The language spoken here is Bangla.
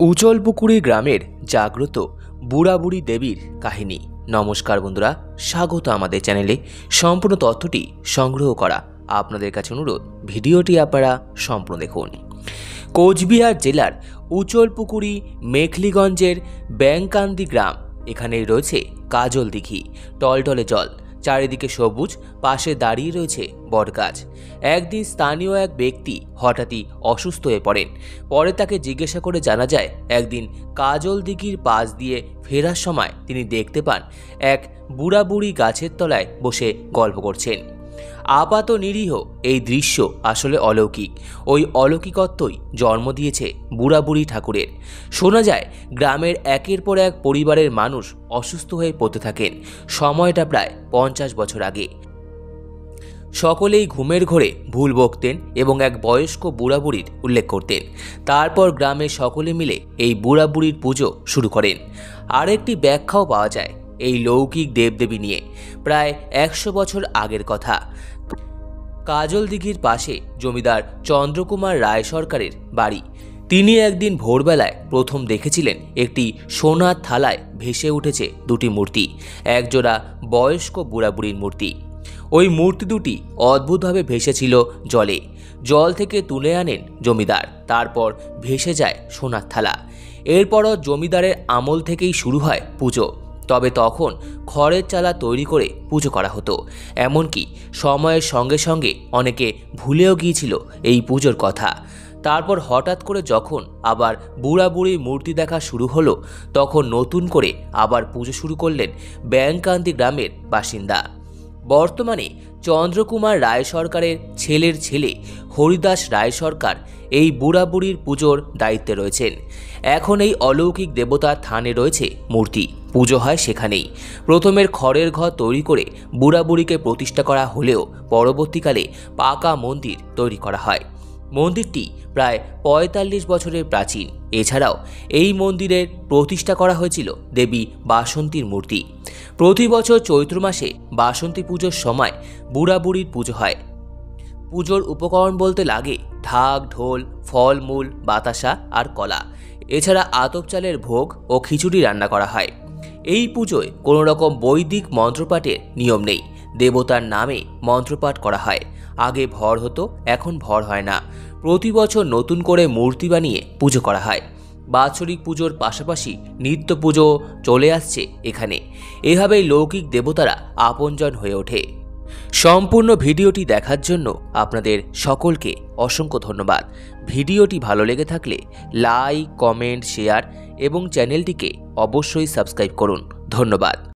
উচলপুকুরি গ্রামের জাগ্রত বুড়াবুড়ি দেবীর কাহিনী। নমস্কার বন্ধুরা, স্বাগত আমাদের চ্যানেলে। সম্পূর্ণ তথ্যটি সংগ্রহ করা আপনাদের কাছে অনুরোধ, ভিডিওটি আপনারা সম্পূর্ণ দেখুন। কোচবিহার জেলার উচলপুকুরি মেখলিগঞ্জের ব্যাংকান্দি গ্রাম, এখানেই রয়েছে কাজল দিঘি। টলটলে জল, চারিদিকে সবুজ, পাশে দাঁড়িয়ে রয়েছে বটগাছ। একদিন স্থানীয় এক ব্যক্তি হঠাৎই অসুস্থ হয়ে পড়েন। পরে তাকে জিজ্ঞাসা করে জানা যায়, একদিন কাজল দিঘির পাশ দিয়ে ফেরার সময় তিনি দেখতে পান এক বুড়া বুড়ি গাছের তলায় বসে গল্প করছেন। আপাত নিরীহ এই দৃশ্য আসলে অলৌকিক। ওই অলৌকিকত্বই জন্ম দিয়েছে বুড়া বুড়ি ঠাকুরের। শোনা যায়, গ্রামের একের পর এক পরিবারের মানুষ অসুস্থ হয়ে পড়তে থাকেন। সময়টা প্রায় 50 বছর আগে। সকলেই ঘুমের ঘোরে ভুল বকতেন এবং এক বয়স্ক বুড়া বুড়ির উল্লেখ করতেন। তারপর গ্রামের সকলে মিলে এই বুড়া বুড়ির পুজো শুরু করেন। আরেকটি ব্যাখ্যাও পাওয়া যায় এই লৌকিক দেবদেবী নিয়ে। প্রায় 100 বছর আগের কথা। কাজল দিঘির পাশে জমিদার চন্দ্রকুমার রায় সরকারের বাড়ি। তিনি একদিন ভোরবেলায় প্রথম দেখেছিলেন একটি সোনার থালায় ভেসে উঠেছে দুটি মূর্তি, একজোড়া বয়স্ক বুড়াবুড়ির মূর্তি। ওই মূর্তি দুটি অদ্ভুতভাবে ভেসেছিল জলে। জল থেকে তুলে আনেন জমিদার, তারপর ভেসে যায় সোনার থালা। এরপরও জমিদারের আমল থেকেই শুরু হয় পুজো। তবে তখন খড়ের চালা তৈরি করে পুজো করা হতো। এমনকি সময়ের সঙ্গে সঙ্গে অনেকে ভুলেও গিয়েছিল এই পুজোর কথা। তারপর হঠাৎ করে যখন আবার বুড়া বুড়ির মূর্তি দেখা শুরু হলো, তখন নতুন করে আবার পুজো শুরু করলেন ব্যাংকান্দি গ্রামের বাসিন্দা। বর্তমানে চন্দ্রকুমার রায় সরকারের ছেলের ছেলে হরিদাস রায় সরকার এই বুড়া বুড়ির পুজোর দায়িত্বে রয়েছেন। এখন এই অলৌকিক দেবতার থানে রয়েছে মূর্তি, পুজো হয় সেখানেই। প্রথমের খড়ের ঘর তৈরি করে বুড়া বুড়িকে প্রতিষ্ঠা করা হলেও পরবর্তীকালে পাকা মন্দির তৈরি করা হয়। মন্দিরটি প্রায় 45 বছরের প্রাচীন। এছাড়াও এই মন্দিরের প্রতিষ্ঠা করা হয়েছিল দেবী বাসন্তীর মূর্তি। প্রতি বছর চৈত্র মাসে বাসন্তী পুজোর সময় বুড়া বুড়ির পুজো হয়। পুজোর উপকরণ বলতে লাগে ঢাক, ঢোল, ফলমূল, বাতাসা আর কলা। এছাড়া আতপ চালের ভোগ ও খিচুড়ি রান্না করা হয়। এই পুজোয় কোনো রকম বৈদিক মন্ত্রপাঠের নিয়ম নেই। দেবতার নামে মন্ত্রপাঠ করা হয়। আগে ভর হতো, এখন ভর হয় না। প্রতি বছর নতুন করে মূর্তি বানিয়ে পুজো করা হয়। বাৎসরিক পুজোর পাশাপাশি নিত্য পুজো চলে আসছে এখানে। এভাবেই লৌকিক দেবতারা আপনজন হয়ে ওঠে। সম্পূর্ণ ভিডিওটি দেখার জন্য আপনাদের সকলকে অসংখ্য ধন্যবাদ। ভিডিওটি ভালো লেগে থাকলে লাইক, কমেন্ট, শেয়ার এবং চ্যানেলটিকে অবশ্যই সাবস্ক্রাইব করুন। ধন্যবাদ।